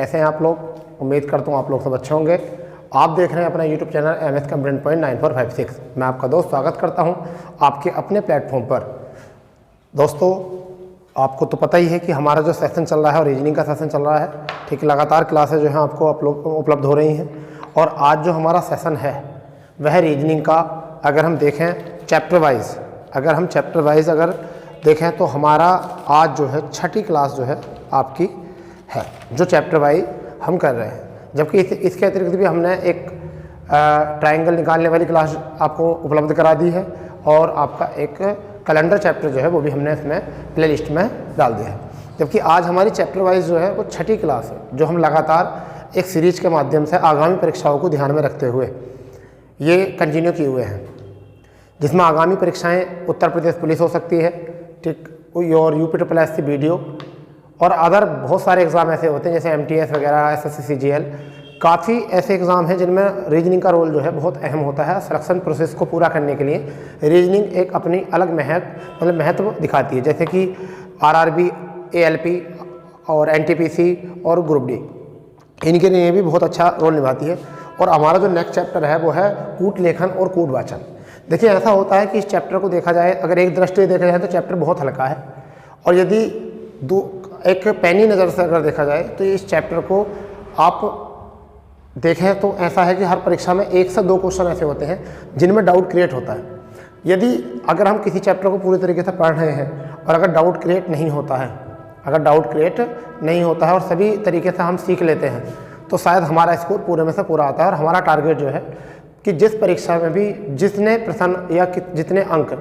कैसे हैं आप लोग? उम्मीद करता हूँ आप लोग सब अच्छे होंगे। आप देख रहे हैं अपना YouTube channel MS complaint point 9456। मैं आपका दोस्त स्वागत करता हूँ आपके अपने प्लेटफॉर्म पर। दोस्तों, आपको तो पता ही है कि हमारा जो सेशन चल रहा है और रीजनिंग का सेशन चल रहा है, ठीक, लगातार क्लासेज जो हैं आपको उपलब्ध हो रही हैं। और आज जो हमारा सेशन है वह रीजनिंग का, अगर हम देखें चैप्टर वाइज, अगर देखें तो हमारा आज जो है 6ठी क्लास जो है आपकी है, जो चैप्टर वाइज हम कर रहे हैं। जबकि इसके अतिरिक्त भी हमने एक ट्रायंगल निकालने वाली क्लास आपको उपलब्ध करा दी है और आपका एक कैलेंडर चैप्टर जो है वो भी हमने इसमें प्लेलिस्ट में डाल दिया है। जबकि आज हमारी चैप्टर वाइज जो है वो 6ठी क्लास है, जो हम लगातार एक सीरीज के माध्यम से आगामी परीक्षाओं को ध्यान में रखते हुए ये कंटिन्यू किए हुए हैं, जिसमें आगामी परीक्षाएं उत्तर प्रदेश पुलिस हो सकती है, ठीक, और UPSSC BDO और अदर बहुत सारे एग्ज़ाम ऐसे होते हैं जैसे MTS वगैरह, SSC CGL। काफ़ी ऐसे एग्ज़ाम हैं जिनमें रीजनिंग का रोल जो है बहुत अहम होता है। सिलेक्शन प्रोसेस को पूरा करने के लिए रीजनिंग एक अपनी अलग महत्व दिखाती है, जैसे कि RRB, ALP और NTPC और ग्रुप D, इनके लिए भी बहुत अच्छा रोल निभाती है। और हमारा जो नेक्स्ट चैप्टर है वो है कूट लेखन और कूट वाचन। देखिए, ऐसा होता है कि इस चैप्टर को देखा जाए, अगर एक दृष्टि से देखा जाए तो चैप्टर बहुत हल्का है, और यदि एक पैनी नज़र से अगर देखा जाए तो इस चैप्टर को आप देखें तो ऐसा है कि हर परीक्षा में 1 से 2 क्वेश्चन ऐसे होते हैं जिनमें डाउट क्रिएट होता है। अगर हम किसी चैप्टर को पूरी तरीके से पढ़ रहे हैं और अगर डाउट क्रिएट नहीं होता है, और सभी तरीके से हम सीख लेते हैं, तो शायद हमारा स्कोर पूरे में से पूरा आता है। और हमारा टारगेट जो है कि जिस परीक्षा में भी जितने प्रश्न या जितने अंक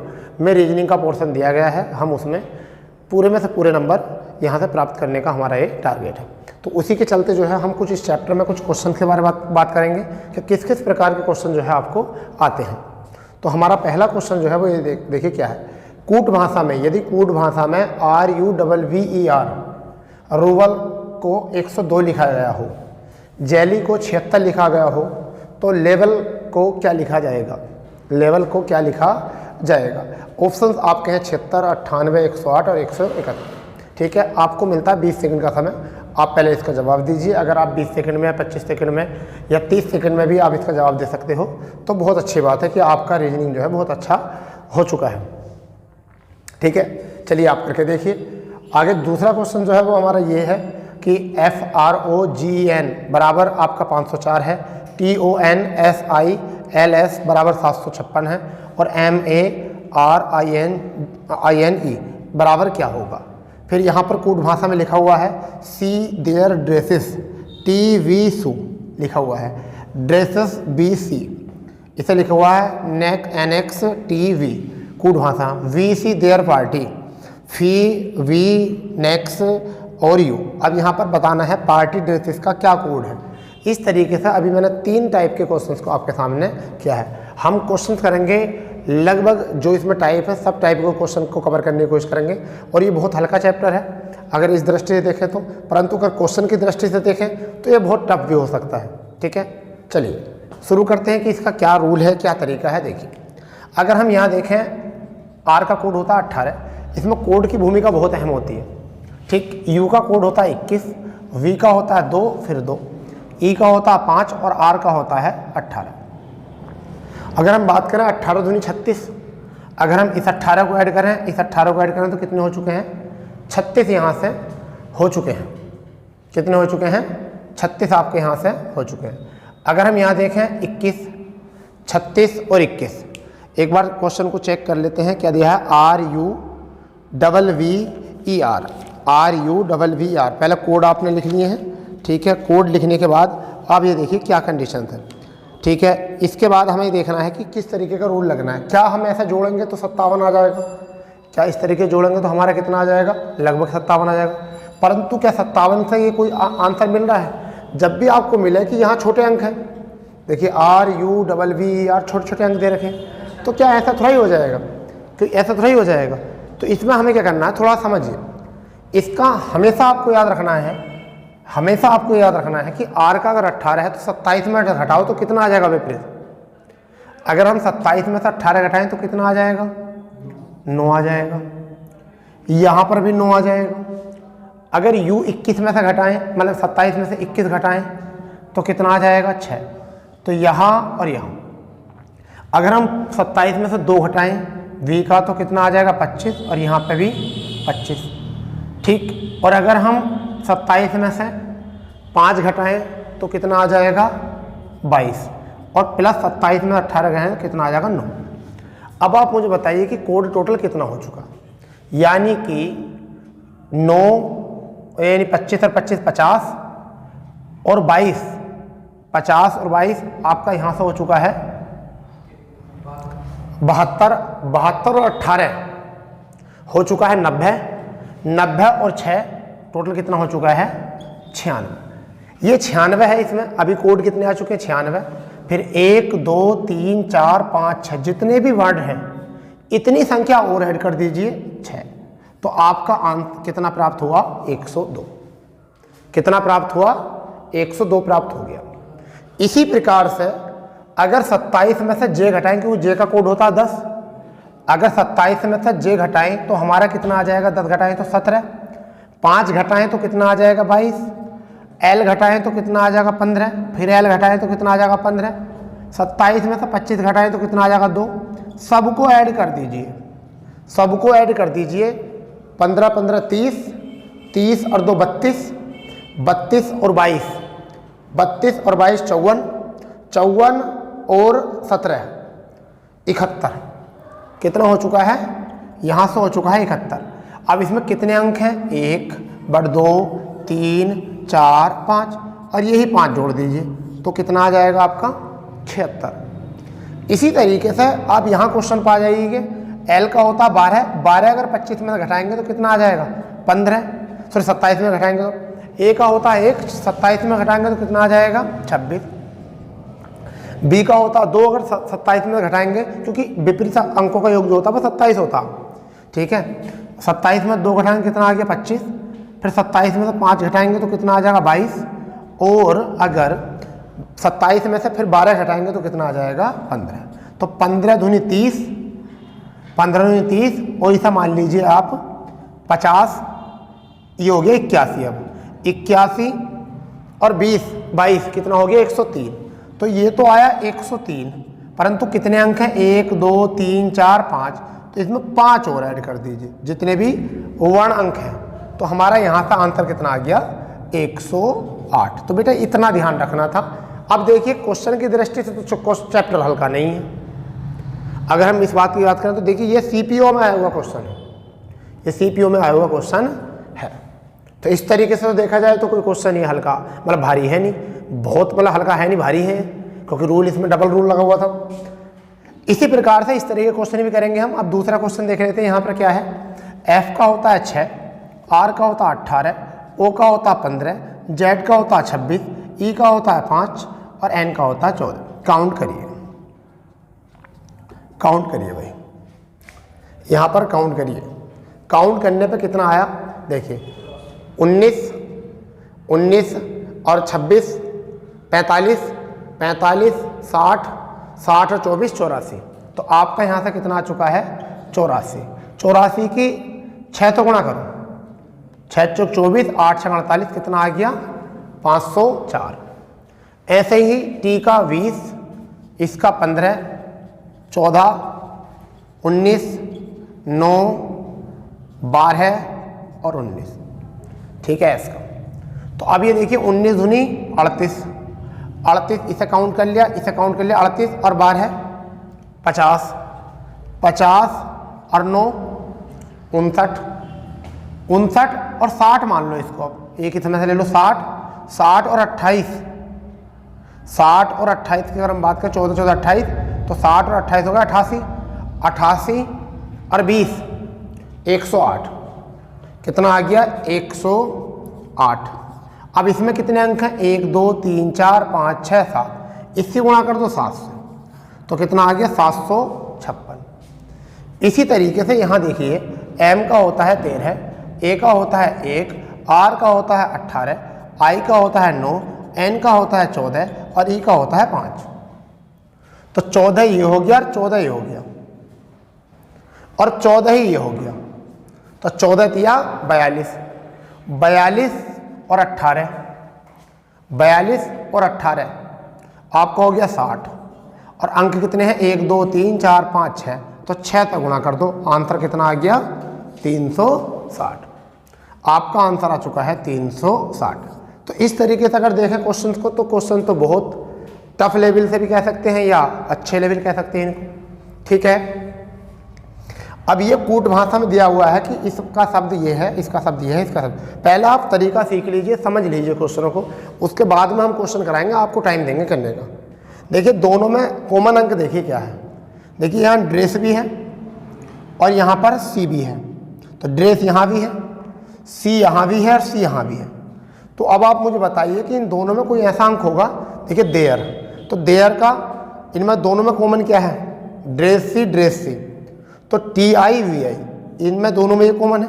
में रीजनिंग का पोर्शन दिया गया है, हम उसमें पूरे में से पूरे नंबर यहाँ से प्राप्त करने का हमारा ये टारगेट है। तो उसी के चलते जो है हम कुछ इस चैप्टर में कुछ क्वेश्चन के बारे में बात करेंगे कि किस किस प्रकार के क्वेश्चन जो है आपको आते हैं। तो हमारा पहला क्वेश्चन जो है वो ये देखिए क्या है। कूट भाषा में, यदि कूट भाषा में RUVER रूवल को 102 लिखा गया हो, जैली को 76 लिखा गया हो, तो लेवल को क्या लिखा जाएगा? ऑप्शंस आपके हैं 76, 98, 108 और 171। ठीक है, आपको मिलता है 20 सेकंड का समय। आप पहले इसका जवाब दीजिए। अगर आप 20 सेकंड में या 25 सेकंड में या 30 सेकंड में भी आप इसका जवाब दे सकते हो तो बहुत अच्छी बात है कि आपका रीजनिंग जो है बहुत अच्छा हो चुका है। ठीक है, चलिए आप करके देखिए। आगे दूसरा क्वेश्चन जो है वो हमारा ये है कि FROGEN बराबर आपका 504 है, TONSILS बराबर 756 है, और MARINE बराबर क्या होगा? फिर यहाँ पर कूट भाषा में लिखा हुआ है See their dresses, TVSU लिखा हुआ है, ड्रेसेस BC, इसे लिखा हुआ है नेक NX TV कूट भाषा, VC their party, V next और U। अब यहाँ पर बताना है पार्टी ड्रेसेस का क्या कोड है। इस तरीके से अभी मैंने 3 टाइप के क्वेश्चंस को आपके सामने किया है। हम क्वेश्चंस करेंगे लगभग जो इसमें टाइप है सब टाइप के क्वेश्चन को कवर करने की कोशिश करेंगे। और ये बहुत हल्का चैप्टर है अगर इस दृष्टि से देखें तो, परंतु अगर क्वेश्चन की दृष्टि से देखें तो ये बहुत टफ भी हो सकता है। ठीक है, चलिए शुरू करते हैं कि इसका क्या रूल है, क्या तरीका है। देखिए, अगर हम यहाँ देखें R का कोड होता है 18, इसमें कोड की भूमिका बहुत अहम होती है। ठीक, U का कोड होता है 21, V का होता है 2 फिर 2, E का होता है 5 और R का होता है 18। अगर हम बात करें 18 दूनी 36, अगर हम इस 18 को ऐड करें तो कितने हो चुके हैं? 36 यहाँ से हो चुके हैं। कितने हो चुके हैं? 36 आपके यहाँ से हो चुके हैं। अगर हम यहाँ देखें 21, 36 और 21, एक बार क्वेश्चन को चेक कर लेते हैं क्या दिया है। RUVER पहले कोड आपने लिख लिए हैं। ठीक है, कोड लिखने के बाद आप ये देखिए क्या कंडीशन है। ठीक है, इसके बाद हमें देखना है कि किस तरीके का रूल लगना है। क्या हम ऐसा जोड़ेंगे तो 57 आ जाएगा? क्या इस तरीके जोड़ेंगे तो हमारा कितना आ जाएगा? लगभग 57 आ जाएगा। परंतु क्या 57 से ये कोई आंसर मिल रहा है? जब भी आपको मिले कि यहाँ छोटे अंक हैं, देखिए RUVER छोटे छोटे अंक दे रखे हैं, तो क्या ऐसा थोड़ा ही हो जाएगा? ऐसा थोड़ा ही हो जाएगा। तो इसमें हमें क्या करना है, थोड़ा समझिए। इसका हमेशा आपको याद रखना है कि R का अगर 18 है तो 27 में घटाओ तो कितना आ जाएगा विपरीत। अगर हम 27 में से 18 घटाएं तो कितना आ जाएगा? 9 आ जाएगा। यहाँ पर भी 9 आ जाएगा। अगर u 21 में से घटाएं, मतलब 27 में से 21 घटाएं तो कितना आ जाएगा 6। तो यहाँ और यहाँ अगर हम 27 में से 2 घटाएं v का तो कितना आ जाएगा 25, और यहाँ पे भी 25, ठीक। और अगर हम 27 में से 5 घटाएं तो कितना आ जाएगा 22, और प्लस 27 में 18 गए हैं कितना आ जाएगा 9। अब आप मुझे बताइए कि कोड टोटल कितना हो चुका, यानी कि 9 यानी 25 और 25 50, और 22 50 और 22 आपका यहाँ से हो चुका है 72, 72 और 18 हो चुका है 90, 90 और 6 टोटल कितना हो चुका है 96। ये 96 है, इसमें अभी कोड कितने आ चुके हैं 96। फिर 1 2 3 4 5 6 जितने भी वर्ड हैं इतनी संख्या और ऐड कर दीजिए 6, तो आपका अंक कितना प्राप्त हुआ 102। कितना प्राप्त हुआ 102 प्राप्त हो गया। इसी प्रकार से अगर 27 में से j घटाएं, क्योंकि j का कोड होता है 10, अगर 27 में से j घटाएं तो हमारा कितना आ जाएगा 10 घटाएं तो 17, 5 घटाएं तो कितना आ जाएगा 22, l घटाएं तो कितना आ जाएगा 15, फिर l घटाएं तो कितना आ जाएगा 15, 27 में से 25 घटाएं तो कितना आ जाएगा 2। सबको ऐड कर दीजिए, सबको ऐड कर दीजिए, 15 15 30, 30 और 2 32, 32 और 22, 32 और 22 54, 54 और 17 71। कितना हो चुका है, यहाँ से हो चुका है 71। अब इसमें कितने अंक हैं 1 बट 2 3 4 5, और यही 5 जोड़ दीजिए तो कितना आ जाएगा आपका 76। इसी तरीके से आप यहाँ क्वेश्चन पा जाइए, L का होता है 12, 12 अगर 25 में घटाएंगे तो कितना आ जाएगा 15, सॉरी 27 में घटाएंगे तो A का होता है 1, 27 में घटाएंगे तो कितना आ जाएगा 26। B का होता है 2, अगर 27 में घटाएंगे, क्योंकि विपरीत अंकों का योग जो होता है वो 27 होता, ठीक है। 27 में 2 घटाएंगे कितना आ गया 25, फिर 27 में से 5 घटाएंगे तो कितना आ जाएगा 22, और अगर 27 में से फिर 12 घटाएंगे तो कितना आ जाएगा 15। तो 15 दूनी 30, 15 दूनी 30, और इसे मान लीजिए आप 50, ये हो गया 81। अब 81 और 20 22 कितना हो गया 103। तो ये तो आया 103, परंतु कितने अंक हैं 1 2 3 4 5, तो इसमें 5 और ऐड कर दीजिए जितने भी वर्ण अंक हैं, तो हमारा यहाँ का आंसर कितना आ गया 108। तो बेटा इतना ध्यान रखना था। अब देखिए क्वेश्चन की दृष्टि से तो चैप्टर हल्का नहीं है। अगर हम इस बात की बात करें तो देखिए ये सीपीओ में आया हुआ क्वेश्चन है, ये सीपीओ में आया हुआ क्वेश्चन है। तो इस तरीके से तो देखा जाए तो कोई क्वेश्चन ही हल्का मतलब भारी है नहीं, बहुत मतलब हल्का है नहीं भारी है, क्योंकि रूल इसमें डबल रूल लगा हुआ था। इसी प्रकार से इस तरह के क्वेश्चन भी करेंगे हम। अब दूसरा क्वेश्चन देख लेते हैं। यहाँ पर क्या है, एफ का होता है 6, आर का होता है 18, ओ का होता है 15, जेड का होता है 26, ई का होता है 5 और एन का होता है 14। काउंट करिए, काउंट करिए भाई, यहाँ पर काउंट करिए। काउंट करने पे कितना आया देखिए, 19 और 26 45, 45 60, 60 और 24 84। तो आपका यहाँ से कितना आ चुका है 84। 84 की 6 तो गुणा करो, 6 चौक 24, 8 6 48, कितना आ गया 504। ऐसे ही टी का 20, इसका 15, 14, 19, 9, 12 और 19, ठीक है इसका। तो अब ये देखिए 19 दूनी 38, 38 इसे काउंट कर लिया, इसे काउंट कर लिया, 38 और 12 50, 50 और 9 59, 59 और 60 मान लो इसको। अब एक इसमें से ले लो 60, 60 और 28, 60 और 28 की अगर हम बात करें 14 14 28, तो 60 और 28 हो गया 88, 88 और 20 108, कितना आ गया 108। अब इसमें कितने अंक हैं 1 2 3 4 5 6 7, इससे गुणा कर दो 7 से, तो कितना आ गया 756। इसी तरीके से यहाँ देखिए m का होता है 13, a का होता है 1, r का होता है 18, i का होता है 9, n का होता है 14 और e का होता है 5। तो 14 ये हो गया और 14 ये हो गया और 14 ही ये हो गया। तो 14 तिया 42, 42 और 18, 42 और 18 आपका हो गया 60। और अंक कितने हैं? 1 2 3 4 5 6, तो 6 तक गुणा कर दो। आंसर कितना आ गया? 360। आपका आंसर आ चुका है 360। तो इस तरीके से अगर देखें क्वेश्चंस को, तो क्वेश्चन तो बहुत टफ लेवल से भी कह सकते हैं या अच्छे लेवल कह सकते हैं इनको, ठीक है। अब ये कूट भाषा में दिया हुआ है कि इसका शब्द ये है, इसका शब्द ये है, इसका शब्द। पहले आप तरीका सीख लीजिए, समझ लीजिए क्वेश्चनों को, उसके बाद में हम क्वेश्चन कराएंगे, आपको टाइम देंगे करने का। देखिए दोनों में कॉमन अंक देखिए क्या है। देखिए यहाँ ड्रेस भी है और यहाँ पर सी भी है, तो ड्रेस यहाँ भी है, सी यहाँ भी है और सी यहाँ भी है। तो अब आप मुझे बताइए कि इन दोनों में कोई ऐसा अंक होगा। देखिए देयर, तो देयर का इनमें दोनों में कॉमन क्या है? ड्रेस सी, तो TIVI इनमें दोनों में ये कॉमन है।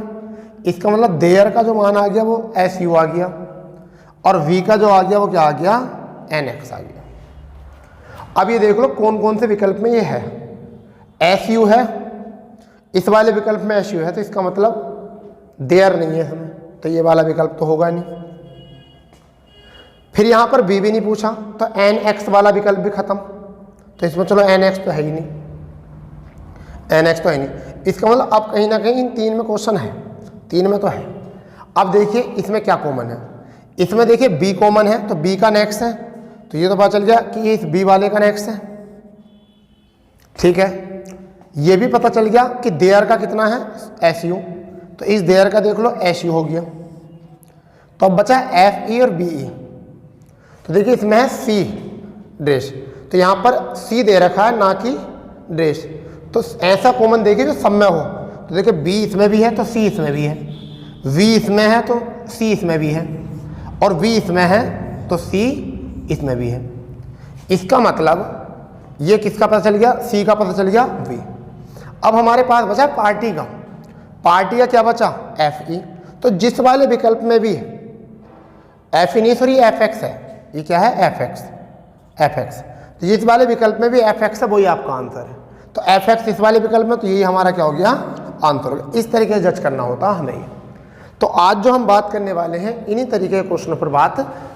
इसका मतलब देयर का जो मान आ गया वो SU आ गया, और V का जो आ गया वो क्या आ गया? NX आ गया। अब ये देख लो कौन कौन से विकल्प में ये है। SU है, इस वाले विकल्प में SU है, तो इसका मतलब देयर नहीं है हमें, तो ये वाला विकल्प तो होगा नहीं। फिर यहाँ पर B भी नहीं पूछा, तो NX वाला विकल्प भी खत्म, तो इसमें चलो NX तो है ही नहीं, NX तो है नहीं। इसका मतलब अब कहीं ना कहीं इन तीन में क्वेश्चन है, तीन में तो है। अब देखिए इसमें क्या कॉमन है। इसमें देखिए B कॉमन है, तो B का नेक्स्ट है, तो ये तो पता चल गया कि ये इस B वाले का नेक्स्ट है, ठीक है। ये भी पता चल गया कि देयर का कितना है? SU, तो इस देयर का देख लो SU हो गया। तो अब बचा FE और BE। तो देखिए इसमें है C ड्रेस, तो यहाँ पर C दे रखा है ना कि ड्रेस, तो ऐसा कॉमन देखिए जो सब में हो। तो देखिए B इसमें भी है तो C इसमें भी है, V इसमें है तो C इसमें भी है, और V इसमें है तो C इसमें भी है। इसका मतलब ये किसका पता चल गया? C का पता चल गया V। अब हमारे पास बचा पार्टी का। पार्टी का क्या बचा? FE। तो जिस वाले विकल्प में भी FE नहीं सॉरी FX है, ये क्या है? FX। तो जिस वाले विकल्प में भी FX है वही आपका आंसर है। तो FX इस वाले विकल्प में, तो यही हमारा क्या हो गया? आंसर हो गया। इस तरीके से जज करना होता हमें ये। तो आज जो हम बात करने वाले हैं इन्हीं तरीके के क्वेश्चनों पर बात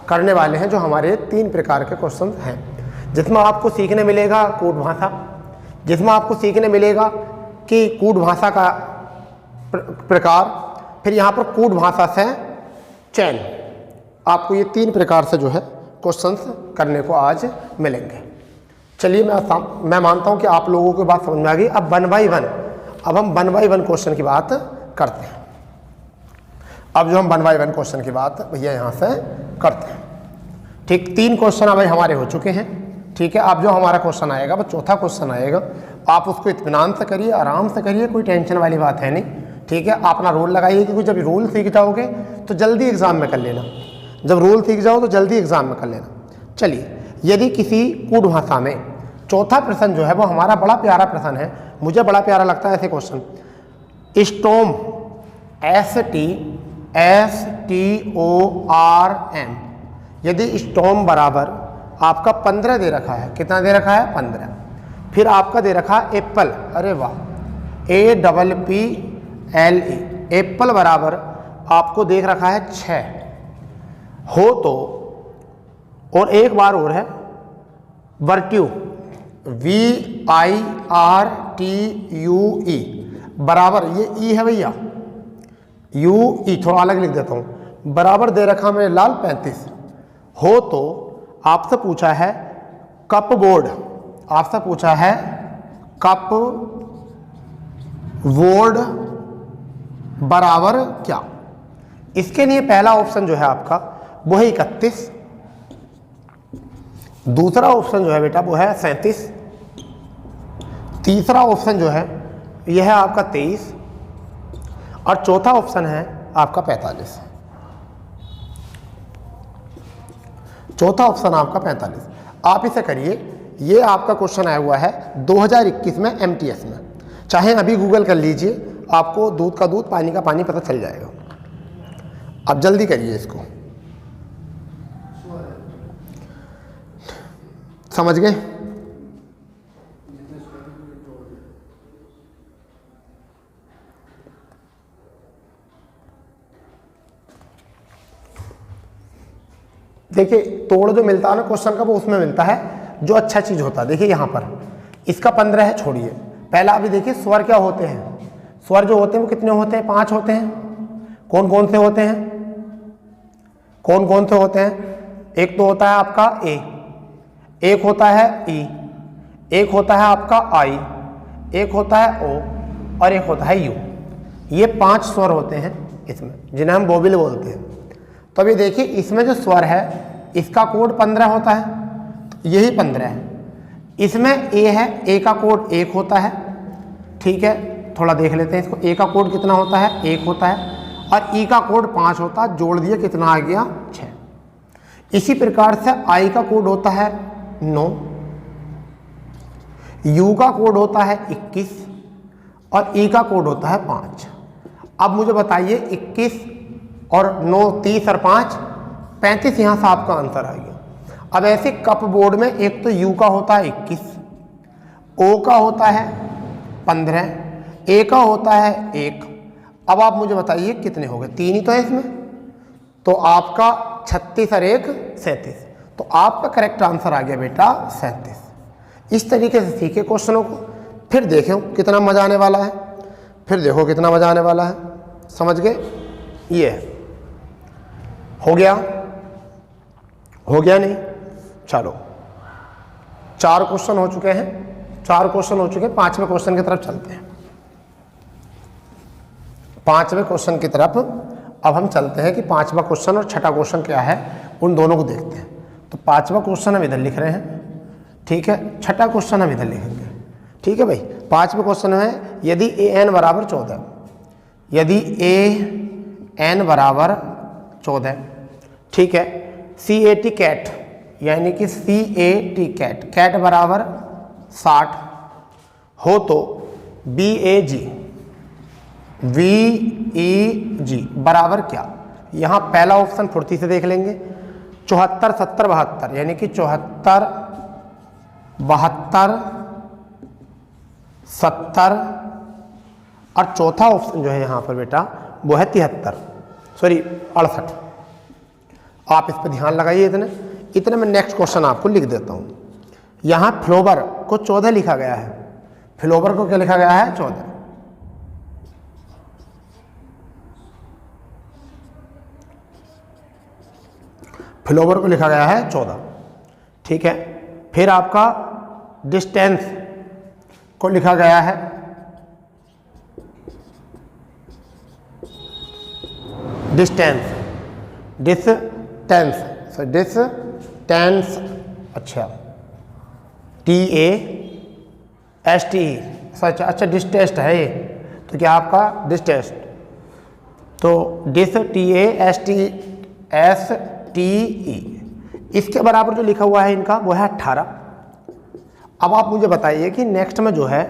करने वाले हैं, जो हमारे 3 प्रकार के क्वेश्चन हैं, जिसमें आपको सीखने मिलेगा कूट भाषा, जिसमें आपको सीखने मिलेगा कि कूट भाषा का प्रकार, फिर यहाँ पर कूट भाषा से चयन। आपको ये 3 प्रकार से जो है क्वेश्चंस करने को आज मिलेंगे। चलिए मैं मानता हूँ कि आप लोगों की बात समझ में आ गई। अब 1 बाई 1, अब हम 1 बाई 1 क्वेश्चन की बात करते हैं। अब जो हम 1 बाई 1 क्वेश्चन की बात भैया यहाँ से करते हैं, ठीक। 3 क्वेश्चन अभी हमारे हो चुके हैं, ठीक है। अब जो हमारा क्वेश्चन आएगा वो चौथा क्वेश्चन आएगा। आप उसको इत्मीनान से करिए, आराम से करिए, कोई टेंशन वाली बात है नहीं, ठीक है। आप अपना रोल लगाइए, क्योंकि जब रूल सीख जाओगे तो जल्दी एग्जाम में कर लेना, जब रूल सीख जाओ तो जल्दी एग्जाम में कर लेना। चलिए, यदि किसी कूट भाषा में चौथा प्रश्न जो है वो हमारा बड़ा प्यारा प्रश्न है, मुझे बड़ा प्यारा लगता है ऐसे क्वेश्चन। स्टॉर्म STORM, यदि स्टॉर्म बराबर आपका 15 दे रखा है, कितना दे रखा है? 15। फिर आपका दे रखा है एप्पल, अरे वाह, APPLE, एप्पल बराबर आपको देख रखा है 6 हो तो, और एक बार और है वर्ट्यू, VIRTUE बराबर, ये ई है भैया, UE थोड़ा अलग लिख देता हूँ, बराबर दे रखा मैंने लाल 35 हो तो आपसे पूछा है कप बोर्ड, आपसे पूछा है कप बोर्ड बराबर क्या? इसके लिए पहला ऑप्शन जो है आपका वो है 31, दूसरा ऑप्शन जो है बेटा वो है 37, तीसरा ऑप्शन जो है यह है आपका 23, और चौथा ऑप्शन है आपका 45। चौथा ऑप्शन आपका 45। आप इसे करिए, ये आपका क्वेश्चन आया हुआ है 2021 में MTS में, चाहे अभी गूगल कर लीजिए, आपको दूध का दूध पानी का पानी पता चल जाएगा। आप जल्दी करिए इसको, समझ गए? देखिए तोड़ जो मिलता है ना क्वेश्चन का, वो उसमें मिलता है जो अच्छा चीज़ होता है। देखिए यहाँ पर इसका 15 है, छोड़िए। पहला अभी देखिए स्वर क्या होते हैं। स्वर जो होते हैं वो कितने होते हैं? 5 होते हैं। कौन कौन से होते हैं? कौन कौन से होते हैं? एक तो होता है आपका ए, एक होता है ई, एक होता है आपका आई, एक होता है ओ और एक होता है यू। ये 5 स्वर होते हैं इसमें, जिन्हें हम वोवेल बोलते हैं। तो अभी देखिए इसमें जो स्वर है इसका कोड 15 होता है, तो यही 15 है। इसमें ए है, ए का कोड 1 होता है। ठीक है, थोड़ा देख लेते हैं इसको। ए का कोड कितना होता है? 1 होता है। और ई का कोड 5 होता है। जोड़ दिए कितना आ गया? 6। इसी प्रकार से आई का कोड होता है 9, यू का कोड होता है 21 और ई का कोड होता है 5। अब मुझे बताइए 21 और 9, 30 और 5, 35। यहाँ से आपका आंसर आ गया। अब ऐसे कप बोर्ड में एक तो यू का होता है 21, ओ का होता है 15, ए का होता है 1। अब आप मुझे बताइए कितने हो गए? 3 ही तो है इसमें, तो आपका 36 और 1 37। तो आपका करेक्ट आंसर आ गया बेटा 37। इस तरीके से सीखे क्वेश्चनों को, फिर देखो कितना मजा आने वाला है। फिर देखो कितना मजा आने वाला है। समझ गए? ये है। हो गया? हो गया नहीं? चलो 4 क्वेश्चन हो चुके हैं। 4 क्वेश्चन हो चुके हैं। 5वें क्वेश्चन की तरफ चलते हैं। 5वें क्वेश्चन की तरफ अब हम चलते हैं कि 5वां क्वेश्चन और 6ठा क्वेश्चन क्या है, उन दोनों को देखते हैं। तो 5वां क्वेश्चन हम इधर लिख रहे हैं, ठीक है। 6ठा क्वेश्चन हम इधर लिखेंगे, ठीक है भाई। 5वें क्वेश्चन में यदि ए एन बराबर 14, यदि ए एन बराबर 14, ठीक है, सी ए टी कैट, यानी कि सी ए टी कैट, कैट बराबर 60 हो तो बी ए जी, वी ई जी बराबर क्या? यहाँ पहला ऑप्शन फुर्ती से देख लेंगे। 74, 70, 72, यानी कि 74, 72, 70 और चौथा ऑप्शन जो है यहाँ पर बेटा वो है 73, सॉरी 68। आप इस पर ध्यान लगाइए। इतने में नेक्स्ट क्वेश्चन आपको लिख देता हूँ। यहाँ फ्लोवर को 14 लिखा गया है। फ्लोवर को क्या लिखा गया है? 14। फ्लोवर को लिखा गया है 14, ठीक है। फिर आपका डिस्टेंस को लिखा गया है डिस्टेंस, अच्छा टी ए एस टी, अच्छा डिस्टेस्ट है ये, तो क्या आपका डिस्टेस्ट, तो dis T A S T S T E, इसके बराबर जो लिखा हुआ है इनका वो है 18। अब आप मुझे बताइए कि नेक्स्ट में जो है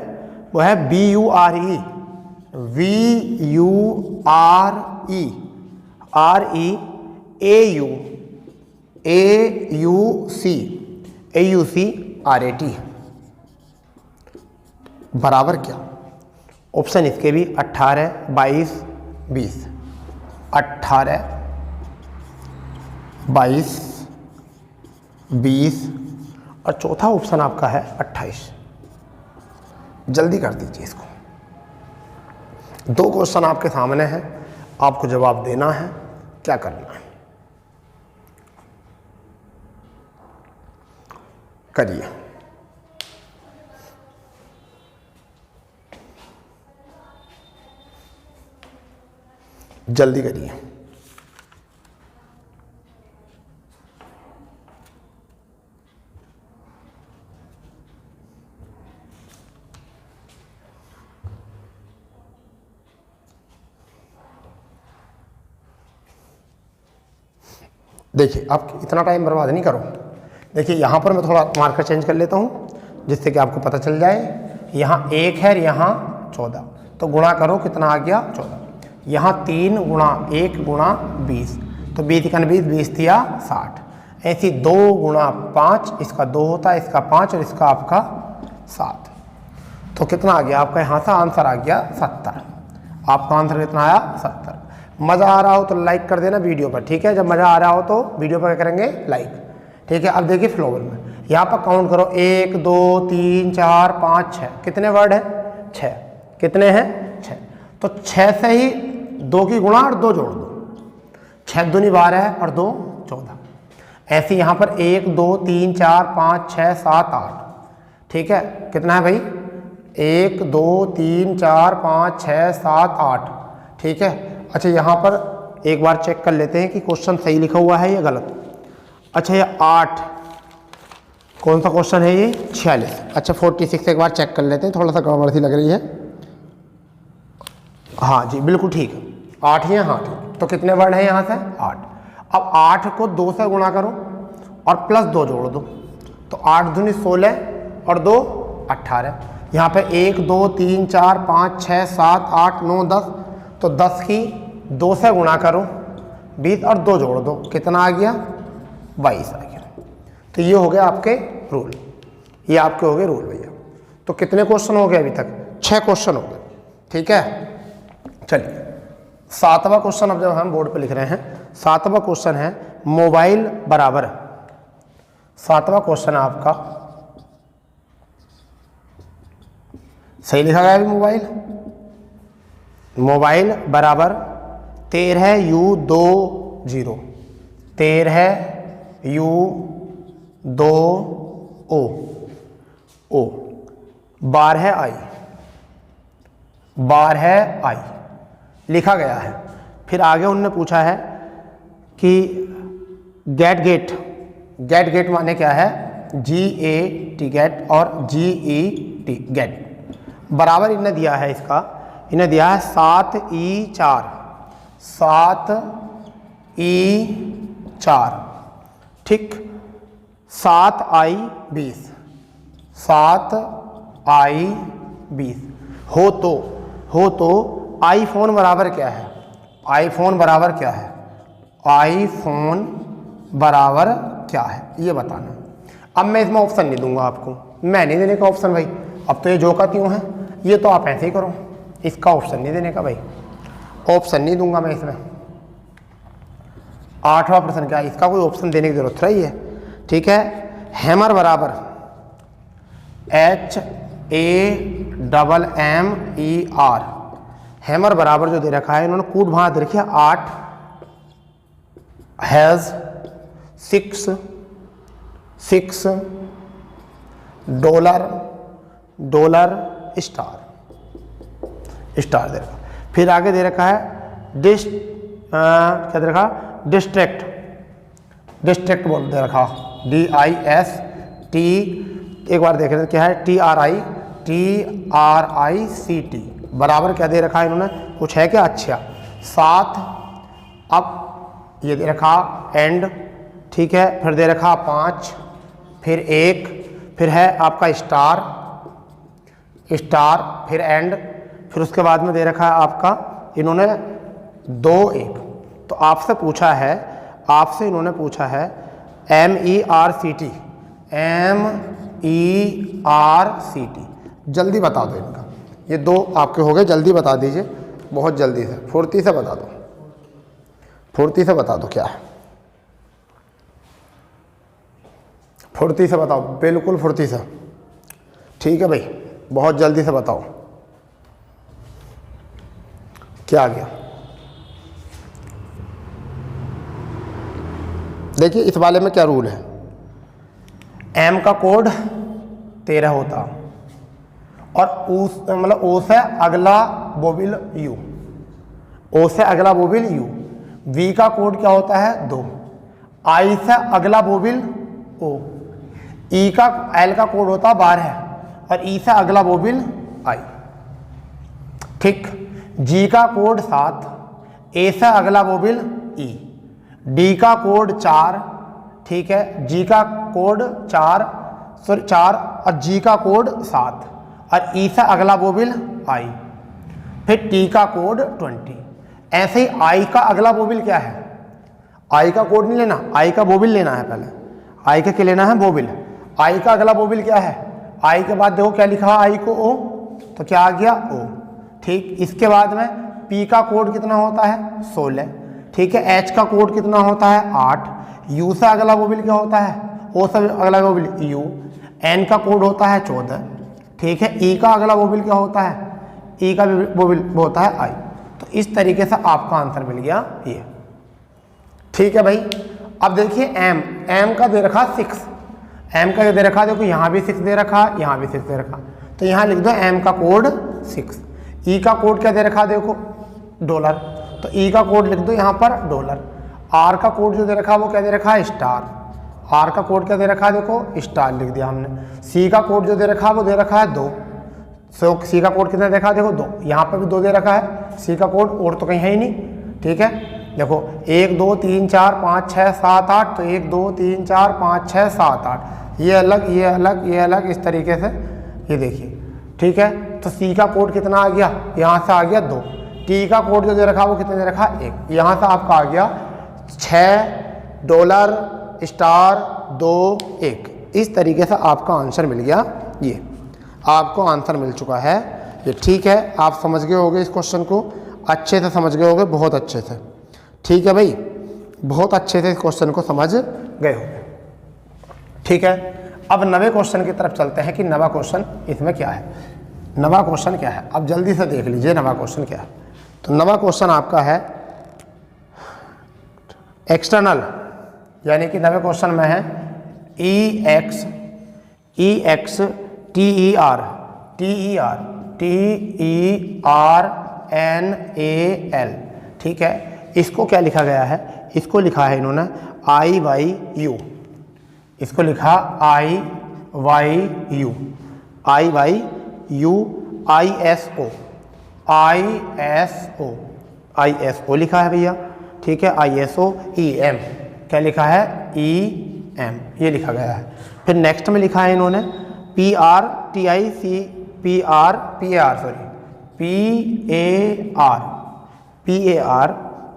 वो है B U R E, V U R E, R E, A U C R A T बराबर क्या? ऑप्शन इसके भी 18, 22, 20, 18, 22, 20 और चौथा ऑप्शन आपका है 28। जल्दी कर दीजिए इसको। 2 क्वेश्चन आपके सामने हैं, आपको जवाब देना है। क्या करना है करिए। जल्दी करिए। देखिए आप इतना टाइम बर्बाद नहीं करो। देखिए यहाँ पर मैं थोड़ा मार्कर चेंज कर लेता हूँ जिससे कि आपको पता चल जाए। यहाँ 1 है, यहाँ 14, तो गुणा करो कितना आ गया? 14। यहाँ 3 गुणा 1 गुणा 20, तो 20 का 20, 20 दिया 60। ऐसी 2 गुणा 5, इसका 2 होता है, इसका 5 और इसका आपका 7। तो कितना आ गया आपका? यहाँ से आंसर आ गया 70। आपका आंसर कितना आया? 70। मज़ा आ रहा हो तो लाइक कर देना वीडियो पर, ठीक है। जब मज़ा आ रहा हो तो वीडियो पर क्या करेंगे, लाइक, ठीक है। अब देखिए फ्लोवर में यहाँ पर काउंट करो, 1 2 3 4 5 6, कितने वर्ड हैं, 6, कितने हैं, 6। तो 6 से ही 2 की गुणा और 2 जोड़ दो, 6 दूनी 12 और 2 14। ऐसे यहाँ पर 1 2 3 4 5 6 7 8, ठीक है। कितना है भाई, 1 2 3 4 5 6 7 8, ठीक है। अच्छा यहाँ पर एक बार चेक कर लेते हैं कि क्वेश्चन सही लिखा हुआ है या गलत। अच्छा ये 8, कौन सा क्वेश्चन है ये, 46। अच्छा 46 एक बार चेक कर लेते हैं, थोड़ा सा गड़बड़ सी लग रही है। हाँ जी बिल्कुल ठीक है, 8 ही है, हाँ ठीक। तो कितने वर्ड हैं यहाँ से, 8। अब 8 को 2 से गुणा करो और प्लस 2 जोड़ दो, तो 8 दूनी 16 और 2 18। यहाँ पे 1 2 3 4 5 6 7 8 9 10, तो 10 की 2 से गुणा करो 20 और 2 जोड़ दो, कितना आ गया, 22 आ गया। तो ये हो गया आपके रूल, ये आपके हो गए रूल भैया। तो कितने क्वेश्चन हो गए अभी तक, 6 क्वेश्चन हो गए, ठीक है। चलिए 7वां क्वेश्चन अब जब हम बोर्ड पे लिख रहे हैं, 7वां क्वेश्चन है मोबाइल बराबर, 7वां क्वेश्चन है आपका, सही लिखा गया अभी, मोबाइल बराबर 13U20, 13U2O, 12I लिखा गया है। फिर आगे उन्होंने पूछा है कि गेट माने क्या है, GAT गेट और GET गेट, बराबर इन्हें दिया है, इसका इन्हें दिया है 7E4, 7E4, ठीक, 7I20, 7I20 हो तो आईफोन बराबर क्या है, आईफोन बराबर क्या है, आईफोन बराबर क्या है ये बताना। अब मैं इसमें ऑप्शन नहीं दूंगा आपको, मैं नहीं देने का ऑप्शन भाई, अब तो ये जो का त्यों है, ये तो आप ऐसे ही करो, इसका ऑप्शन नहीं देने का भाई, ऑप्शन नहीं दूंगा मैं इसमें। 8वां प्रश्न क्या है, इसका कोई ऑप्शन देने की जरूरत नहीं है, ठीक है। हैमर बराबर HAMMER, हैमर बराबर जो दे रखा है, इन्होंने कूट भाग दे रखी है 8 हैज 6 डॉलर स्टार दे रखा। फिर आगे दे रखा है क्या दे रखा, डिस्ट्रैक्ट बोल दे रखा, DIST, एक बार देख रहे हैं क्या है, TRICT बराबर क्या दे रखा है इन्होंने, कुछ है क्या, अच्छा 7। अब ये दे रखा एंड, ठीक है। फिर दे रखा 5, फिर 1, फिर है आपका स्टार, फिर एंड, फिर उसके बाद में दे रखा है आपका इन्होंने 2 1। तो आपसे पूछा है, आपसे इन्होंने पूछा है MERCT, जल्दी बता दो इनका, ये 2 आपके हो गए, जल्दी बता दीजिए, बहुत जल्दी से, फुर्ती से बता दो, फुर्ती से बता दो क्या है, फुर्ती से बताओ, बिल्कुल फुर्ती से, ठीक है भाई, बहुत जल्दी से बताओ क्या आ गया। देखिए इस वाले में क्या रूल है, M का कोड 13 होता और मतलब O से अगला वोवेल U, O से अगला वोवेल U, V का कोड क्या होता है 2, I से अगला वोवेल O, E का L का कोड होता है 12 और E से अगला वोवेल I, ठीक। G का कोड 7, A से अगला वोवेल E, D का कोड 4, ठीक है, G का कोड 4 और G का कोड 7 और E से अगला वोवेल I, फिर T का कोड 20। ऐसे ही I का अगला वोवेल क्या है, I का कोड नहीं लेना, I का वोवेल लेना है पहले, I का क्या लेना है, वोवेल। I का अगला वोवेल क्या है, I के बाद देखो क्या लिखा है, I को O, तो क्या आ गया O, ठीक। इसके बाद में पी का कोड कितना होता है 16, ठीक है। एच का कोड कितना होता है 8, यू से अगला वोवेल क्या होता है, ओ से अगला वोवेल यू, एन का कोड होता है 14, ठीक है। ई का अगला वोवेल क्या होता है, ई का वोवेल होता है आई। तो इस तरीके से आपका आंसर मिल गया ये, ठीक है भाई। अब देखिए एम का दे रखा 6, एम का दे रखा, देखो यहाँ भी 6 दे रखा, यहाँ भी 6 दे रखा, तो यहाँ लिख दो एम का कोड 6। ई का कोड क्या दे रखा, देखो डॉलर, तो ई का कोड लिख दो यहाँ पर $। आर का कोड जो दे रखा वो क्या दे रखा है स्टार, आर का कोड क्या दे रखा है, देखो स्टार लिख दिया हमने। सी का कोड जो दे रखा है वो दे रखा है 2, सो सी का कोड कितना देखा, देखो 2, यहाँ पर भी 2 दे रखा है सी का कोड, और तो कहीं है ही नहीं, ठीक है। देखो 1 2 3 4 5 6 7 8, तो 1 2 3 4 5 6 7 8, ये अलग ये अलग ये अलग, इस तरीके से ये देखिए, ठीक है। तो सी का कोड कितना आ गया, यहाँ से आ गया 2, टी का कोड जो दे रखा वो कितना दे रखा 1, यहाँ से आपका आ गया $6 स्टार 2 1। इस तरीके से आपका आंसर मिल गया, ये आपको आंसर मिल चुका है ये, ठीक है। आप समझ गए होंगे इस क्वेश्चन को, अच्छे से समझ गए होंगे, बहुत अच्छे से, ठीक है भाई, बहुत अच्छे से इस क्वेश्चन को समझ गए होंगे, ठीक है। अब नवे क्वेश्चन की तरफ चलते हैं कि नवा क्वेश्चन इसमें क्या है, नवा क्वेश्चन क्या है। अब जल्दी से देख लीजिए नवा क्वेश्चन क्या है। तो नवा क्वेश्चन आपका है एक्सटर्नल, यानी कि नवे क्वेश्चन में है ई एक्स TERNAL, ठीक है। इसको क्या लिखा गया है, इसको लिखा है इन्होंने I/U, इसको लिखा I/U ISO लिखा है भैया, ठीक है। ISO EM क्या लिखा है, EM ये लिखा गया है। फिर नेक्स्ट में लिखा है इन्होंने PAR,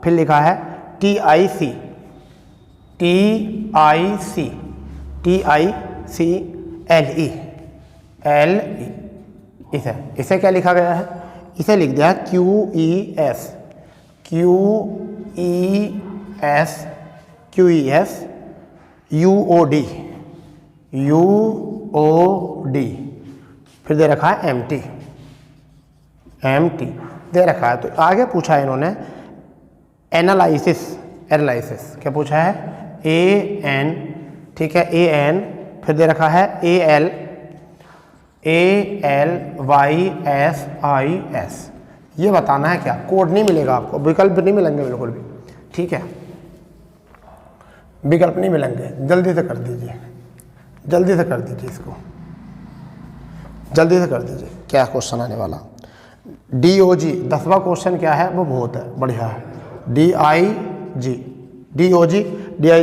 फिर लिखा है TIC, LE, इसे क्या लिखा गया है, इसे लिख दिया है QES UOD, फिर दे रखा है MT दे रखा है। तो आगे पूछा है इन्होंने एनालिसिस, क्या पूछा है AN, ठीक है AN, फिर दे रखा है ALYSIS, ये बताना है क्या, कोड नहीं मिलेगा आपको, विकल्प नहीं मिलेंगे बिल्कुल भी, ठीक है, विकल्प नहीं मिलेंगे। जल्दी से कर दीजिए, जल्दी से कर दीजिए इसको, जल्दी से कर दीजिए। क्या क्वेश्चन आने वाला, DOG 10वां क्वेश्चन क्या है, वो बहुत है बढ़िया है। DOG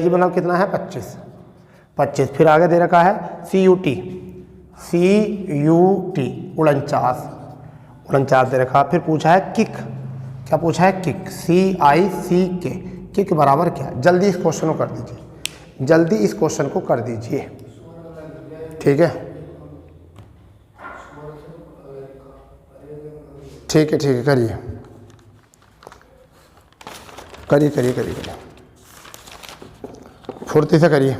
मतलब कितना है 25, फिर आगे दे रखा है CUT 49 दे रखा। फिर पूछा है किक, क्या पूछा है किक CICK, किक बराबर क्या है। जल्दी इस क्वेश्चन को कर दीजिए, जल्दी इस क्वेश्चन को कर दीजिए, ठीक है, ठीक है, करिए, फुर्ती से करिए।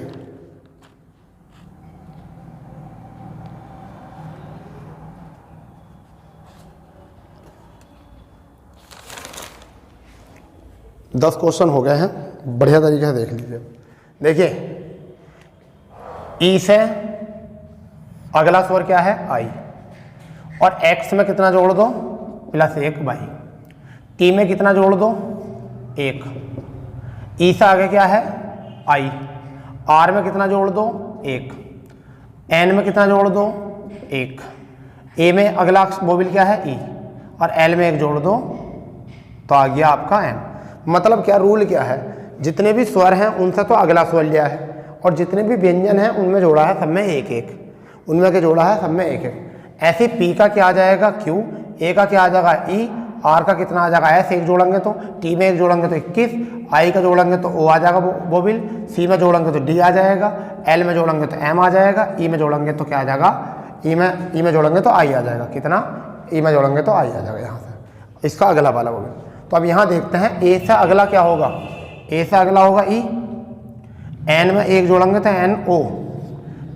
दस क्वेश्चन हो गए हैं, बढ़िया तरीके से देख लीजिए। देखिए ई से अगला स्वर क्या है आई, और एक्स में कितना जोड़ दो +1 बाई, टी में कितना जोड़ दो 1, ई से आगे क्या है आई, आर में कितना जोड़ दो 1, एन में कितना जोड़ दो 1, ए में अगला वोवेल क्या है ई, और एल में 1 जोड़ दो तो आ गया आपका एन। मतलब क्या, रूल क्या है, जितने भी स्वर हैं उनसे तो अगला स्वर लिया है, और जितने भी व्यंजन हैं उनमें जोड़ा है सब में 1-1, उनमें क्या जोड़ा है सब में 1-1। ऐसे पी का क्या आ जाएगा क्यू, ए का क्या आ जाएगा ई, आर का कितना आ जाएगा एस, 1 जोड़ेंगे तो, टी में 1 जोड़ेंगे तो 21, आई का जोड़ेंगे तो ओ आ जाएगा वोवेल, सी में जोड़ेंगे तो डी आ जाएगा, एल में जोड़ेंगे तो एम आ जाएगा, ई में जोड़ेंगे तो क्या आ जाएगा ई में जोड़ेंगे तो आई आ जाएगा, कितना ई में जोड़ेंगे तो आई आ जाएगा। यहाँ से इसका अगला वाला वोवेल। तो अब यहाँ देखते हैं ए से अगला क्या होगा, ए से अगला होगा ई, एन में एक जोड़ेंगे तो एन ओ,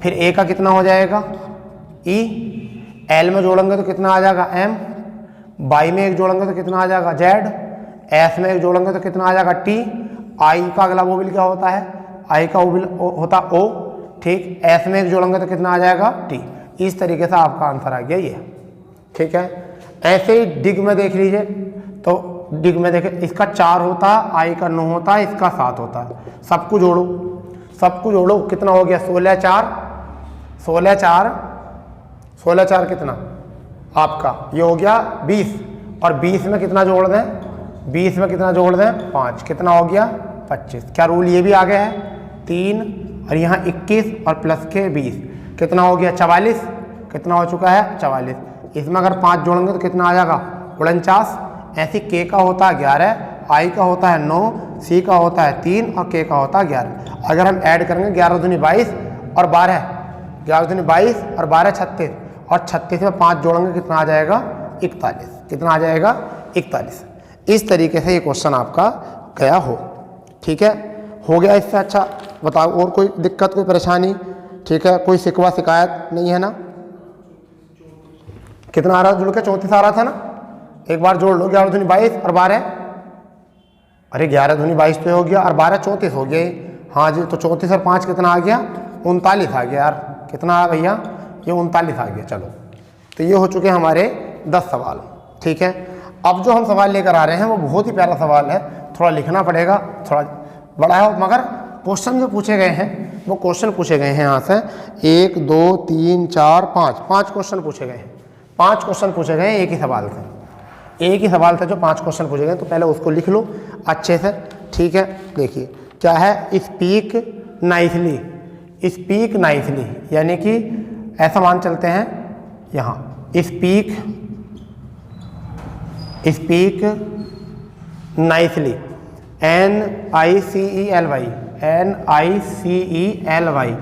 फिर ए का कितना हो जाएगा ई, एल में जोड़ेंगे तो कितना आ जाएगा एम, बाई में एक जोड़ेंगे तो कितना आ जाएगा जेड, एस में एक जोड़ेंगे तो कितना आ जाएगा टी, आई का अगला वोवेल क्या होता है, आई का वोवेल होता ओ, ठीक, एस में एक जोड़ेंगे तो कितना आ जाएगा टी। इस तरीके से आपका आंसर आ गया ये, ठीक है। ऐसे ही डिग में देख लीजिए, तो डिग में देखें इसका 4 होता है, आई का 9 होता है, इसका 7 होता है, सबको जोड़ो, सबको जोड़ो, कितना हो गया 16 4, 16 4, 16 4 कितना आपका ये हो गया 20, और 20 में कितना जोड़ दें, 20 में कितना जोड़ दें 5, कितना हो गया 25। क्या रूल ये भी आ गया है 3 और यहाँ 21 और प्लस के 20, कितना हो गया 44, कितना हो चुका है 44। इसमें अगर 5 जोड़ेंगे तो कितना आ जाएगा 49। ऐसे के का होता है 11, आई का होता है 9, सी का होता है 3 और के का होता है 11। अगर हम ऐड करेंगे 11 दूनी 22 और 12, 11 दूनी 22 और 12 36, और 36 में 5 जोड़ेंगे कितना आ जाएगा 41, कितना आ जाएगा 41। इस तरीके से ये क्वेश्चन आपका गया हो, ठीक है। हो गया इससे अच्छा, बताओ और कोई दिक्कत कोई परेशानी, ठीक है, कोई शिकवा शिकायत नहीं है ना। कितना आ रहा जुड़ के 34 आ रहा था ना, एक बार जोड़ लो 11 दूनी 22 और 12, अरे 11 दूनी 22 तो हो गया और 12 34 हो गए, हाँ जी, तो 34 और 5 कितना आ गया 39 आ गया यार, कितना आया भैया ये 39 आ गया। चलो तो ये हो चुके हमारे 10 सवाल, ठीक है। अब जो हम सवाल लेकर आ रहे हैं वो बहुत ही प्यारा सवाल है, थोड़ा लिखना पड़ेगा, थोड़ा बड़ा है, मगर क्वेश्चन जो पूछे गए हैं वो क्वेश्चन पूछे गए हैं यहाँ से 1 2 3 4 5 क्वेश्चन पूछे गए हैं, 5 क्वेश्चन पूछे गए हैं एक ही सवाल से, एक ही सवाल था जो 5 क्वेश्चन पूछे गए। तो पहले उसको लिख लो अच्छे से, ठीक है। देखिए क्या है, स्पीक नाइसली, स्पीक नाइसली यानी कि ऐसा मान चलते हैं यहाँ speak, speak nicely, NICELY, NICELY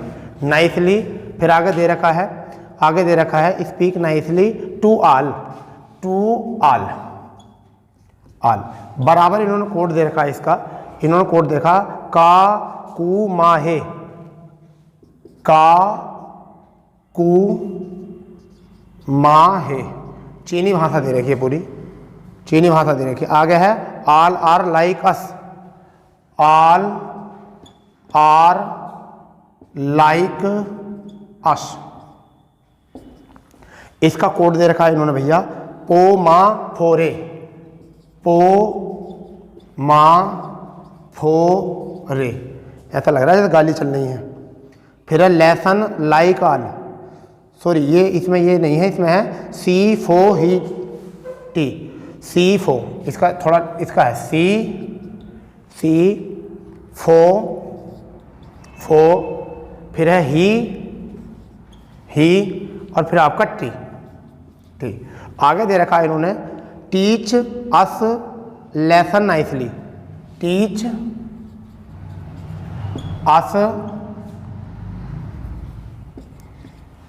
nicely, फिर आगे दे रखा है, आगे दे रखा है speak nicely to all, to all, all बराबर इन्होंने कोड दे रखा है इसका, इन्होंने कोड देखा का कू माहे, का कू माहे, चीनी भाषा दे रखी है पूरी, चीनी भाषा दे रखी है। आगे है all are like us, all are like us, इसका कोड दे रखा है इन्होंने भैया पो मा फोरे, पो मा फोरे, ऐसा लग रहा है जैसे गाली चल रही है। फिर है लेसन लाइक ऑल, सॉरी ये इसमें ये नहीं है, इसमें है सी फो ही टी, सी फो, इसका थोड़ा इसका है सी फो फो, फिर है ही और फिर आपका टी, टी। आगे दे रखा है इन्होंने teach us lesson nicely, teach us,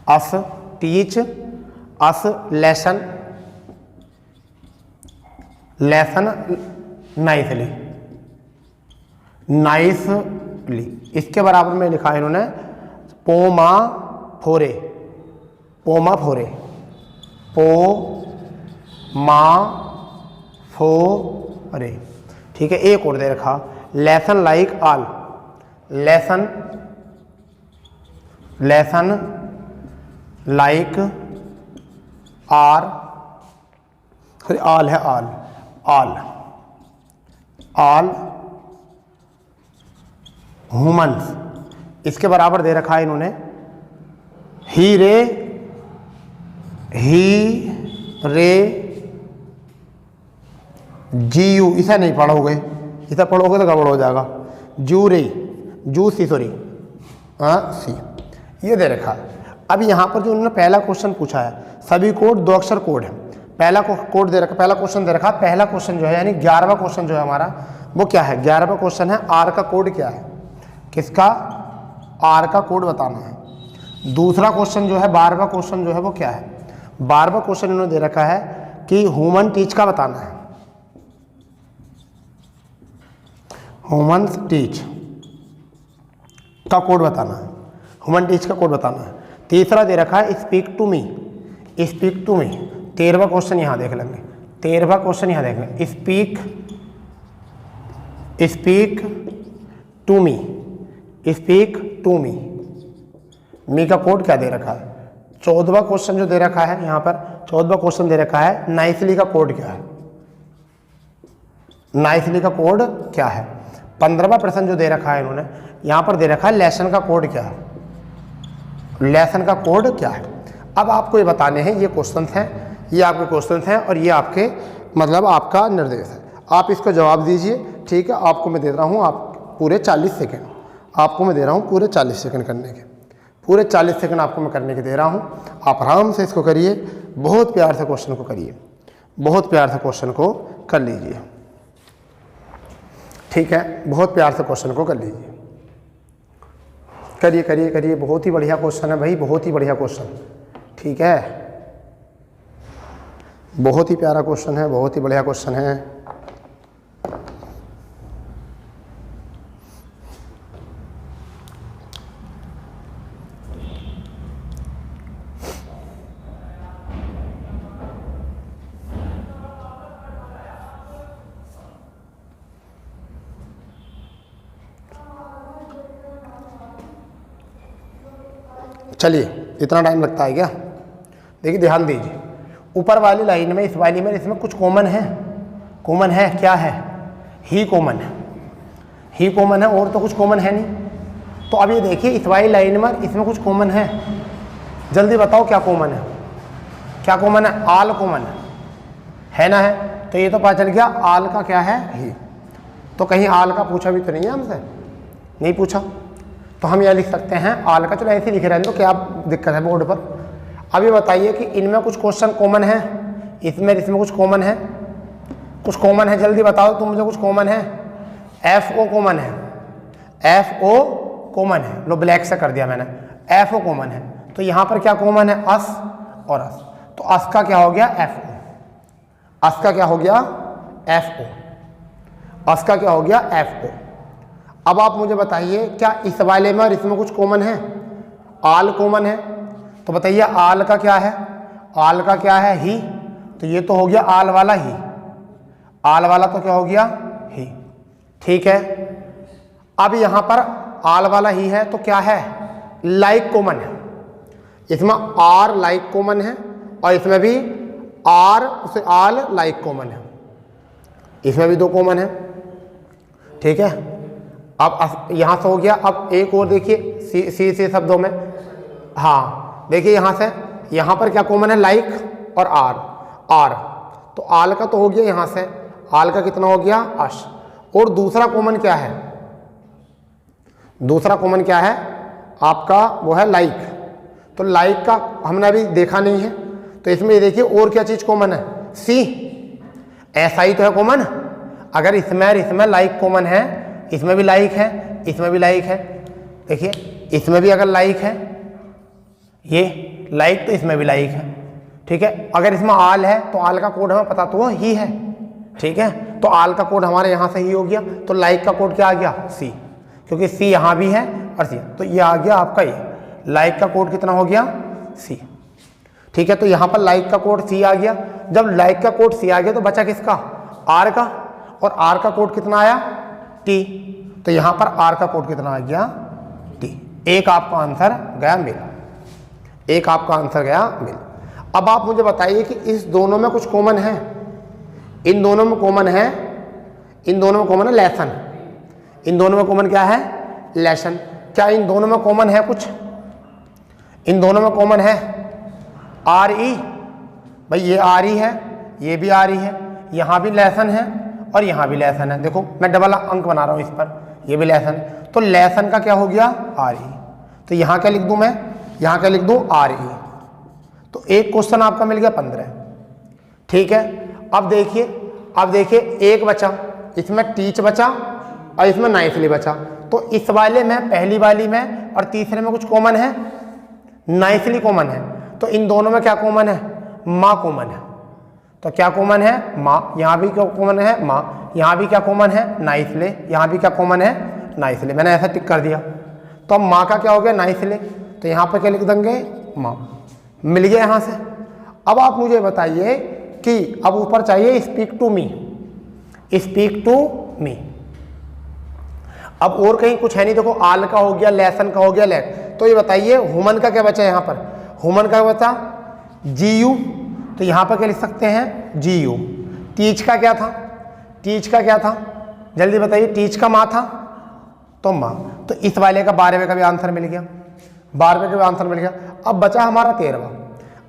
us teach us lesson, lesson nicely, nicely, इसके बराबर में लिखा है इन्होंने पोमा फोरे, पोमा फोरे, पो मा फोरे, ठीक है। एक और दे रखा lesson like all, lesson, lesson like are, all है ऑल, ऑल, ऑल ह्यूमन्स, इसके बराबर दे रखा है इन्होंने ही रे, ही रे जी यू, इसे नहीं पढ़ोगे, इसे पढ़ोगे तो गड़बड़ हो जाएगा, जू रे, जू सी, सॉरी सी, ये दे रखा है। अब यहाँ पर जो उन्होंने पहला क्वेश्चन पूछा है, सभी कोड 2 अक्षर कोड है, पहला कोड दे रखा, पहला क्वेश्चन दे रखा, पहला क्वेश्चन जो है यानी 11वां क्वेश्चन जो है हमारा वो क्या है, 11वां क्वेश्चन है आर का कोड क्या है, किसका, आर का कोड बताना है। दूसरा क्वेश्चन जो है 12वां क्वेश्चन जो है वो क्या है, 12वां क्वेश्चन इन्होंने दे रखा है कि ह्यूमन टीच का बताना है, ह्यूमन्स टीच का कोड बताना है, ह्यूमन टीच का कोड बताना है। तीसरा दे रखा है speak to me, speak to me. 13वां क्वेश्चन यहाँ देख लेंगे, 13वां क्वेश्चन यहाँ देख लेंगे, speak to me, speak to me. Me का कोड क्या दे रखा है? 14वां क्वेश्चन जो दे रखा है यहाँ पर, 14वां क्वेश्चन दे रखा है नाइसली का कोड क्या है, नाइसली का कोड क्या है। 15वां प्रश्न जो दे रखा है इन्होंने यहाँ पर दे रखा है लेसन का कोड क्या है, लेसन का कोड क्या है। अब आपको ये बताने हैं, ये क्वेश्चन हैं, ये आपके क्वेश्चन हैं और ये आपके मतलब आपका निर्देश है। आप इसको जवाब दीजिए, ठीक है। आपको मैं दे रहा हूँ आप पूरे 40 सेकेंड, आपको मैं दे रहा हूँ पूरे 40 सेकेंड करने के, पूरे 40 सेकेंड आपको मैं करने के दे रहा हूँ। आप आराम से इसको करिए, बहुत प्यार से क्वेश्चन को करिए, बहुत प्यार से क्वेश्चन को कर लीजिए, ठीक है। बहुत प्यार से क्वेश्चन को कर लीजिए, करिए करिए करिए। बहुत ही बढ़िया क्वेश्चन है भाई, बहुत ही बढ़िया क्वेश्चन, ठीक है। बहुत ही प्यारा क्वेश्चन है, बहुत ही बढ़िया क्वेश्चन है। चलिए, इतना टाइम लगता है क्या? देखिए ध्यान दीजिए, ऊपर वाली लाइन में, इस वाली में, इसमें कुछ कॉमन है, कॉमन है, क्या है? ही कॉमन है, ही कॉमन है, और तो कुछ कॉमन है नहीं। तो अब ये देखिए इस वाली लाइन में इसमें कुछ कॉमन है, जल्दी बताओ क्या कॉमन है, क्या कॉमन है? आल कॉमन है ना? है तो ये तो पता चल गया आल का क्या है? ही। तो कहीं आल का पूछा भी तो नहीं है हमसे, नहीं पूछा, तो हम यह लिख सकते हैं आल का। चलो ऐसे लिखे रहने दो, क्या दिक्कत है बोर्ड पर। अब ये बताइए कि इनमें कुछ क्वेश्चन कॉमन है, इसमें कुछ कॉमन है, कुछ कॉमन है, जल्दी बताओ तुम मुझे, कुछ कॉमन है? एफ ओ कॉमन है, एफ ओ कॉमन है, लो ब्लैक से कर दिया मैंने, एफ ओ कॉमन है। तो यहाँ पर क्या कॉमन है? अस और अस। तो अस का क्या हो गया? एफ ओ। अस का क्या हो गया? एफ ओ। अस का क्या हो गया? F O. अब आप मुझे बताइए क्या इस वाले में और इसमें कुछ कॉमन है? आल कॉमन है, तो बताइए आल का क्या है? आल का क्या है? ही। तो ये तो हो गया आल वाला ही, आल वाला तो क्या हो गया? ही, ठीक है। अब यहाँ पर आल वाला ही है तो क्या है? लाइक कॉमन है, इसमें आर लाइक कॉमन है और इसमें भी आर उसे आल लाइक कॉमन है, इसमें भी दो कॉमन है, ठीक है। अब यहाँ से हो गया। अब एक और देखिए सी शब्दों में, हाँ देखिए यहाँ से, यहाँ पर क्या कॉमन है? लाइक और आर, आर। तो आल का तो हो गया यहाँ से, आल का कितना हो गया? अश। और दूसरा कॉमन क्या है? दूसरा कॉमन क्या है आपका? वो है लाइक। तो लाइक का हमने अभी देखा नहीं है, तो इसमें ये देखिए और क्या चीज़ कॉमन है? सी। ऐसा ही तो है कॉमन। अगर इसमें लाइक कॉमन है, इसमें भी लाइक है, इसमें भी लाइक है, देखिए इसमें भी अगर लाइक है, ये लाइक तो इसमें भी लाइक है, ठीक है। अगर इसमें आल है तो आल का कोड हमें पता तो वो ही है, ठीक है। तो आल का कोड हमारे यहाँ से ही हो गया, तो लाइक का कोड क्या आ गया? सी, क्योंकि सी यहाँ भी है और सी, तो ये आ गया आपका ये लाइक का कोड कितना हो गया? सी, ठीक है। तो यहाँ पर लाइक का कोड सी आ गया। जब लाइक का कोड सी आ गया तो बचा किसका? आर का, और आर का कोड कितना आया? टी। तो यहाँ पर आर का कोड कितना आ गया? टी। एक आपका आंसर गया मिल, एक आपका आंसर गया मिल। अब आप मुझे बताइए कि इस दोनों में कुछ कॉमन है? इन दोनों में कॉमन है, इन दोनों में कॉमन है लेसन। इन दोनों में कॉमन क्या है? लेसन। क्या इन दोनों में कॉमन है कुछ? इन दोनों में कॉमन है आर ई, भाई ये आर ई है, ये भी आर ई है, यहाँ भी लेसन है और यहाँ भी लेसन है। देखो मैं डबल अंक बना रहा हूँ इस पर, ये भी लेसन है, तो लेसन का क्या हो गया? R E. तो यहाँ क्या लिख दूँ मैं? यहाँ क्या लिख दूँ? R E. तो एक क्वेश्चन आपका मिल गया 15, ठीक है। अब देखिए एक बचा, इसमें टीच बचा और इसमें नाइसली बचा। तो इस वाले में, पहली वाली में और तीसरे में कुछ कॉमन है? नाइसली कॉमन है। तो इन दोनों में क्या कॉमन है? माँ कॉमन है। तो क्या कॉमन है, माँ। यहाँ भी क्या कॉमन है, माँ। यहाँ भी क्या कॉमन है, ना, इसलिए यहाँ भी क्या कॉमन है, ना, इसलिए मैंने ऐसा टिक कर दिया। तो अब माँ का क्या हो गया, ना, इसलिए, तो यहाँ पर क्या लिख देंगे, माँ। मिल गया यहाँ से। अब आप मुझे बताइए कि अब ऊपर चाहिए speak to me, speak to me. अब और कहीं कुछ है नहीं, देखो आल का हो गया, लेसन का हो गया, लेट। तो ये बताइए हुमन का क्या बचा यहाँ पर, हुमन का बचा जी यू, तो यहाँ पर क्या लिख सकते हैं, जी यू। टीच का क्या था, टीच का क्या था, जल्दी बताइए, टीच का माँ था, तो माँ। तो इस वाले का 12वें का भी आंसर मिल गया, 12वें का भी आंसर मिल गया। अब बचा हमारा 13वां,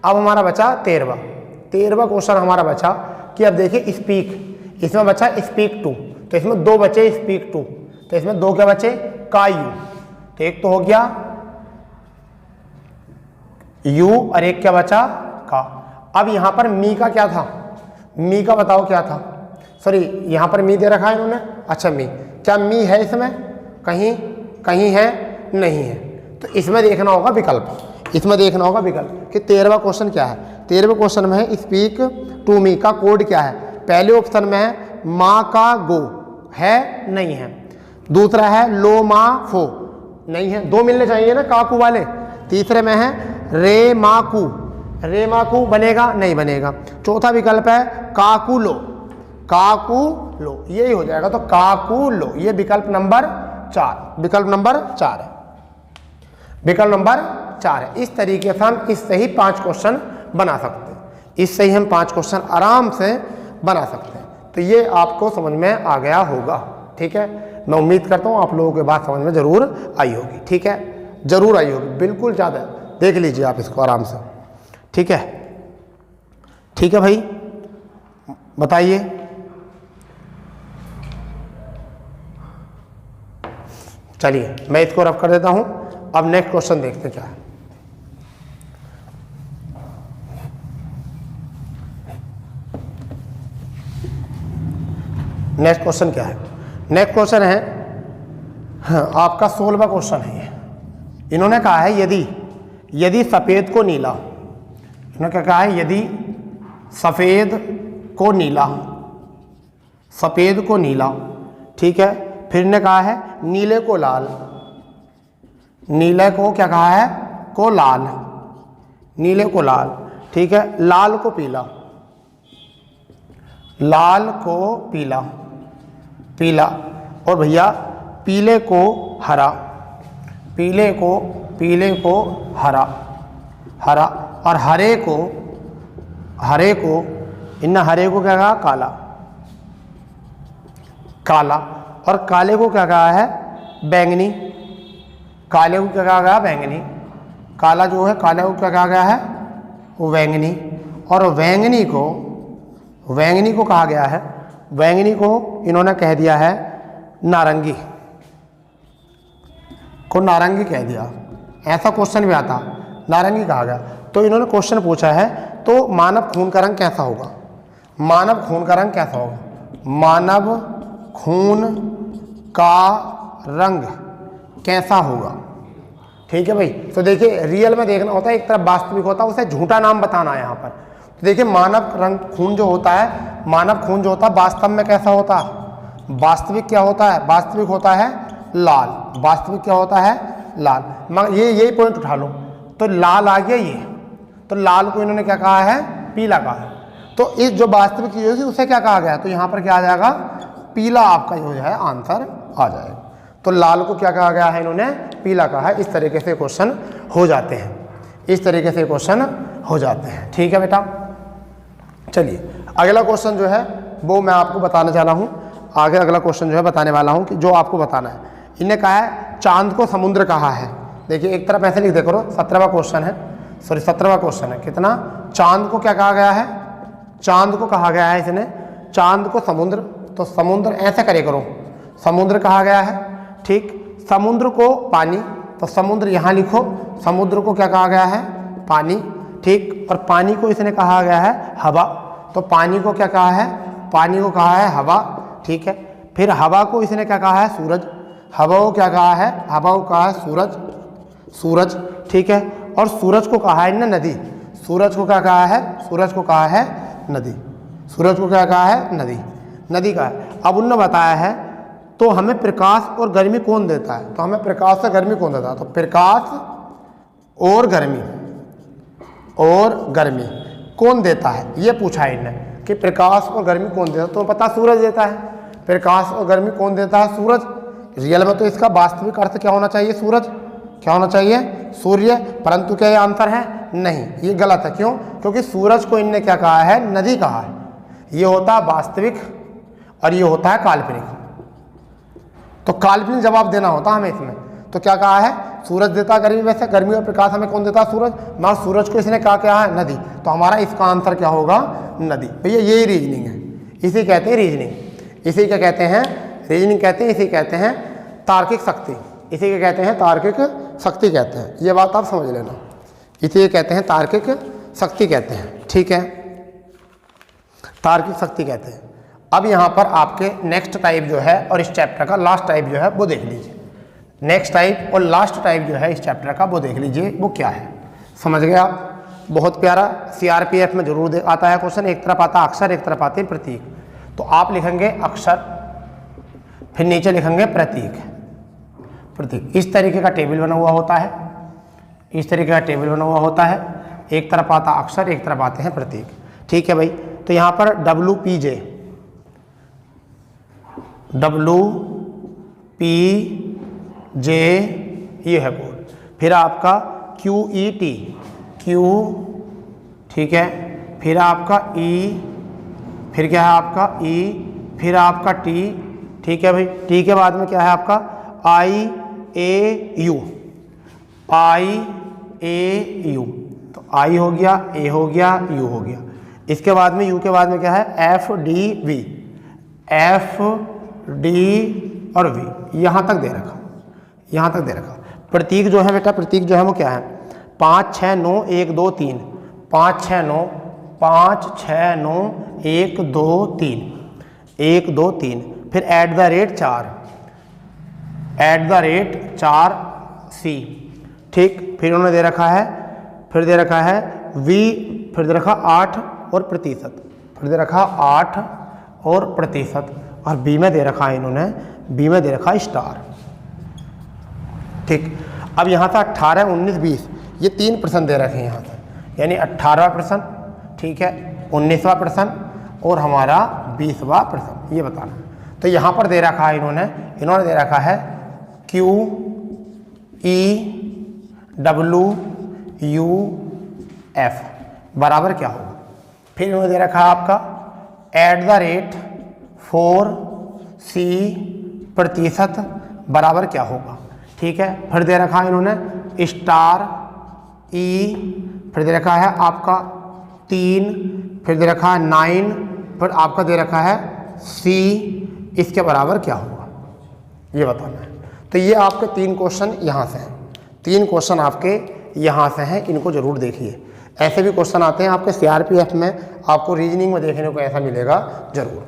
अब हमारा बचा 13वां क्वेश्चन हमारा बचा कि अब देखिए स्पीक, इसमें बचा स्पीक टू, तो इसमें 2 बचे स्पीक टू, तो इसमें 2 क्या बचे, का यू। तो एक तो हो गया यू और एक क्या बचा, का। अब यहां पर मी का क्या था, मी का बताओ क्या था, सॉरी यहां पर मी दे रखा है इन्होंने, अच्छा मी, क्या मी है इसमें, कहीं कहीं है, नहीं है। तो इसमें देखना होगा विकल्प, इसमें देखना होगा विकल्प कि 13वां क्वेश्चन क्या है। 13वें क्वेश्चन में है स्पीक टू मी का कोड क्या है। पहले ऑप्शन में है माँ का गो, है, नहीं है। दूसरा है लो मा फो, नहीं है, 2 मिलने चाहिए ना काकू वाले। तीसरे में है रे माकू, रे माकू बनेगा, नहीं बनेगा। चौथा विकल्प है काकू लो, काकू लो, यही हो जाएगा। तो काकू लो, ये विकल्प नंबर 4, विकल्प नंबर 4 है, विकल्प नंबर 4 है। इस तरीके से हम इससे ही 5 क्वेश्चन बना सकते हैं, इससे ही हम 5 क्वेश्चन आराम से बना सकते हैं। तो ये आपको समझ में आ गया होगा, ठीक है। मैं उम्मीद करता हूँ आप लोगों के बात समझ में ज़रूर आई होगी, ठीक है, ज़रूर आई होगी, बिल्कुल ज़्यादा। देख लीजिए आप इसको आराम से, ठीक है, ठीक है भाई, बताइए। चलिए मैं इसको रफ कर देता हूँ। अब नेक्स्ट क्वेश्चन देखते क्या है। नेक्स्ट क्वेश्चन क्या है, नेक्स्ट क्वेश्चन है आपका 16वां क्वेश्चन है ये। इन्होंने कहा है यदि सफ़ेद को नीला, इन्होंने क्या कहा है, यदि सफ़ेद को नीला, सफ़ेद को नीला, ठीक है। फिर ने कहा है नीले को लाल, नीले को क्या कहा है, को लाल, नीले को लाल, ठीक है। लाल को पीला, लाल को पीला, पीला। और भैया पीले को हरा, पीले को हरा, हरा। और हरे को इन हरे को क्या कहा, काला, काला। और काले को क्या कहा है, बैंगनी, काले को क्या कहा गया, बैंगनी। काला जो है, काले को क्या कहा गया है, वो बैंगनी। और बैंगनी को कहा गया है, बैंगनी को इन्होंने कह दिया है नारंगी, को नारंगी कह दिया। ऐसा क्वेश्चन भी आता, नारंगी कहा गया। तो इन्होंने क्वेश्चन पूछा है तो मानव खून का रंग कैसा होगा, मानव खून का रंग कैसा होगा, मानव खून का रंग कैसा होगा, ठीक है भाई। तो देखिए रियल में देखना होता है, एक तरफ वास्तविक होता है, उसे झूठा नाम बताना है यहाँ पर। तो देखिए मानव रंग खून जो होता है, मानव खून जो होता है वास्तव में कैसा होता है, वास्तविक क्या होता है, वास्तविक होता है लाल, वास्तविक क्या होता है, लाल। मगर यही पॉइंट उठा लो, तो लाल आ गया ये, तो लाल को इन्होंने क्या कहा है, पीला कहा है। तो इस जो वास्तविक चीज़ होगी उसे क्या कहा गया, तो यहाँ पर क्या आ जाएगा, पीला आपका जो है आंसर आ जाएगा। तो लाल को क्या कहा गया है, इन्होंने पीला कहा है। इस तरीके से क्वेश्चन हो जाते हैं, इस तरीके से क्वेश्चन हो जाते हैं, ठीक है बेटा। चलिए अगला क्वेश्चन जो है वो मैं आपको बताने जा रहा हूँ। आगे अगला क्वेश्चन जो है बताने वाला हूँ कि जो आपको बताना है। इन्हें कहा है चांद को समुद्र कहा है। देखिए एक तरफ ऐसे लिख दे करो, 17वां क्वेश्चन है, सॉरी 17वां क्वेश्चन है। कितना, चांद को क्या कहा गया है, चांद को कहा गया है इसने, चांद को समुद्र, तो समुद्र ऐसे करे करो, समुद्र कहा गया है, ठीक। समुद्र को पानी, तो समुद्र यहाँ लिखो, समुद्र को क्या कहा गया है, पानी, ठीक। और पानी को इसने कहा गया है हवा, तो पानी को क्या कहा है, पानी को कहा है हवा, ठीक है। फिर हवा को इसने क्या कहा है, सूरज, हवा को क्या कहा है, हवा को कहा है सूरज, सूरज, ठीक है। और सूरज को कहा है ना नदी, सूरज को क्या कहा है, सूरज को कहा है नदी, सूरज को क्या कहा है? नदी, नदी का है। अब उन्होंने बताया है तो हमें प्रकाश और गर्मी कौन देता है? तो हमें प्रकाश और गर्मी कौन देता है? तो प्रकाश और गर्मी कौन देता है, ये पूछा है इन्होंने कि प्रकाश और गर्मी कौन देता है। तो पता सूरज देता है। प्रकाश और गर्मी कौन देता है? सूरज। रियल में तो इसका वास्तविक अर्थ क्या होना चाहिए? सूरज। क्या होना चाहिए? सूर्य। परंतु क्या ये आंसर है? नहीं, ये गलत है। क्यों? क्योंकि सूरज को इनने क्या कहा है? नदी कहा है। ये होता है वास्तविक और ये होता है काल्पनिक। तो काल्पनिक जवाब देना होता हमें इसमें। तो क्या कहा है? सूरज देता है गर्मी। वैसे गर्मी और प्रकाश हमें कौन देता है? सूरज। मगर सूरज को इसने कहा क्या है? नदी। तो हमारा इसका आंसर क्या होगा? नदी। भैया यही रीजनिंग है, इसी कहते हैं रीजनिंग। इसी क्या कहते हैं? रीजनिंग कहते हैं। इसी कहते हैं तार्किक शक्ति। इसी के कहते हैं तार्किक शक्ति कहते हैं। ये बात आप समझ लेना, इसे कहते हैं तार्किक शक्ति कहते हैं। ठीक है, तार्किक शक्ति कहते हैं। अब यहाँ पर आपके नेक्स्ट टाइप जो है और इस चैप्टर का लास्ट टाइप जो है वो देख लीजिए। नेक्स्ट टाइप और लास्ट टाइप जो है इस चैप्टर का वो देख लीजिए, वो क्या है। समझ गए आप? बहुत प्यारा, सीआरपीएफ में जरूर आता है क्वेश्चन। एक तरफ आता है अक्षर, एक तरफ आते हैं प्रतीक। तो आप लिखेंगे अक्षर, फिर नीचे लिखेंगे प्रतीक। प्रतीक इस तरीके का टेबल बना हुआ होता है। इस तरीके का टेबल बना हुआ होता है। एक तरफ आता अक्षर, एक तरफ आते हैं प्रतीक। ठीक है भाई। तो यहाँ पर WPJ, WPJ ये है कोड। फिर आपका QET, Q, ठीक है। फिर आपका E, फिर क्या है आपका E, फिर आपका T, ठीक है भाई। T के बाद में क्या है आपका IAU, IAU। तो I हो गया, A हो गया, U हो गया। इसके बाद में U के बाद में क्या है? FDV, FD और V। यहाँ तक दे रखा, यहाँ तक दे रखा। प्रतीक जो है बेटा, प्रतीक जो है वो क्या है? 5 6 9 1 2 3, 5 6 9, 5 6 9 1 2 3, 1 2 3। फिर @4, @4C, ठीक। फिर उन्होंने दे रखा है, फिर दे रखा है V, फिर दे रखा 8 और प्रतिशत, फिर दे रखा 8 और प्रतिशत। और B में दे रखा है इन्होंने, B में दे रखा स्टार। ठीक। अब यहाँ से 18 19 20 ये 3 प्रश्न दे रखे हैं यहाँ से, यानी 18वां प्रश्न, ठीक है, 19वां प्रश्न और हमारा 20वां प्रश्न, ये बताना। तो यहाँ पर दे रखा है इन्होंने दे रखा है QEWF बराबर क्या होगा। फिर इन्होंने दे रखा है आपका @4C प्रतिशत बराबर क्या होगा। ठीक है। फिर दे रखा है इन्होंने स्टार E, फिर दे रखा है आपका 3, फिर दे रखा है 9, फिर आपका दे रखा है C, इसके बराबर क्या होगा ये बताना है। तो ये आपके 3 क्वेश्चन यहाँ से हैं, 3 क्वेश्चन आपके यहाँ से हैं, इनको जरूर देखिए। ऐसे भी क्वेश्चन आते हैं आपके CRPF में, आपको रीजनिंग में देखने को ऐसा मिलेगा जरूर,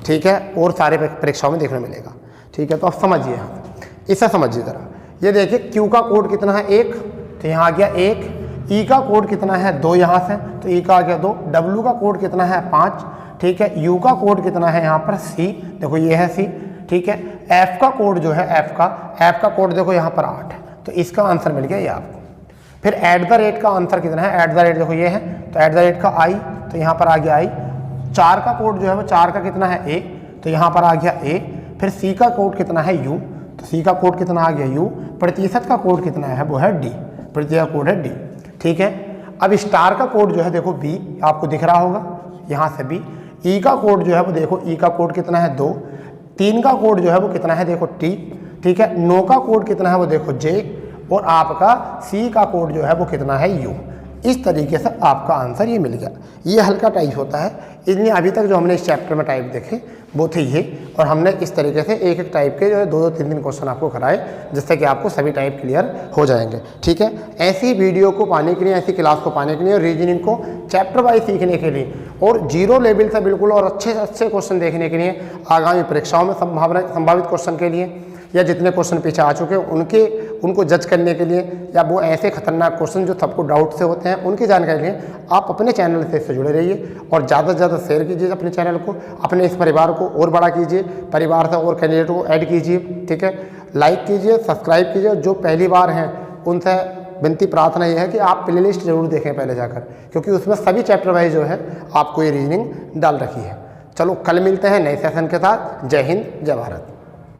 ठीक है, और सारे परीक्षाओं में देखने मिलेगा। ठीक है। तो आप समझिए, यहाँ इसे समझिए ज़रा। ये देखिए Q का कोड कितना है 1, तो यहाँ आ गया 1। E का कोड कितना है 2, यहाँ से तो E का आ गया 2। W का कोड कितना है 5, ठीक है। U का कोड कितना है यहाँ पर C, देखो ये है C, ठीक है। F का कोड जो है F का कोड देखो यहाँ पर 8, तो इसका आंसर मिल गया ये आपको। फिर @ का आंसर कितना है, @ देखो ये है, तो @ का I, तो यहाँ पर आ गया I। 4 का कोड जो है वो 4 का कितना है A, तो यहाँ पर आ गया A। फिर C का कोड कितना है U, तो C का कोड कितना आ गया U। प्रतिशत का कोड कितना है वो है D, प्रतिशत का कोड है D, ठीक है। अब स्टार का कोड जो है देखो B, आपको दिख रहा होगा यहाँ से B। E का कोड जो है वो देखो, E का कोड कितना है 2। 3 का कोड जो है वो कितना है देखो T, ठीक है। 9 का कोड कितना है वो देखो J, और आपका C का कोड जो है वो कितना है U। इस तरीके से आपका आंसर ये मिल गया। ये हल्का टाइप होता है, इसलिए अभी तक जो हमने इस चैप्टर में टाइप देखे वो थे ये, और हमने इस तरीके से एक एक टाइप के जो है 2-2 3-3 क्वेश्चन आपको कराए, जिससे कि आपको सभी टाइप क्लियर हो जाएंगे। ठीक है। ऐसी वीडियो को पाने के लिए, ऐसी क्लास को पाने के लिए और रीजनिंग को चैप्टर वाइज सीखने के लिए और 0 लेवल से बिल्कुल और अच्छे से अच्छे क्वेश्चन देखने के लिए, आगामी परीक्षाओं में संभावित क्वेश्चन के लिए या जितने क्वेश्चन पीछे आ चुके हैं उनको जज करने के लिए, या वो ऐसे खतरनाक क्वेश्चन जो सबको डाउट से होते हैं उनकी जानकारी के लिए आप अपने चैनल से इससे जुड़े रहिए और ज़्यादा से ज़्यादा शेयर कीजिए अपने चैनल को, अपने इस परिवार को और बड़ा कीजिए, परिवार से और कैंडिडेट को ऐड कीजिए। ठीक है, लाइक कीजिए, सब्सक्राइब कीजिए। जो पहली बार हैं उनसे विनती प्रार्थना ये है कि आप प्लेलिस्ट जरूर देखें पहले जाकर, क्योंकि उसमें सभी चैप्टर वाइज जो है आपको ये रीजनिंग डाल रखी है। चलो कल मिलते हैं नए सेशन के साथ। जय हिंद, जय भारत।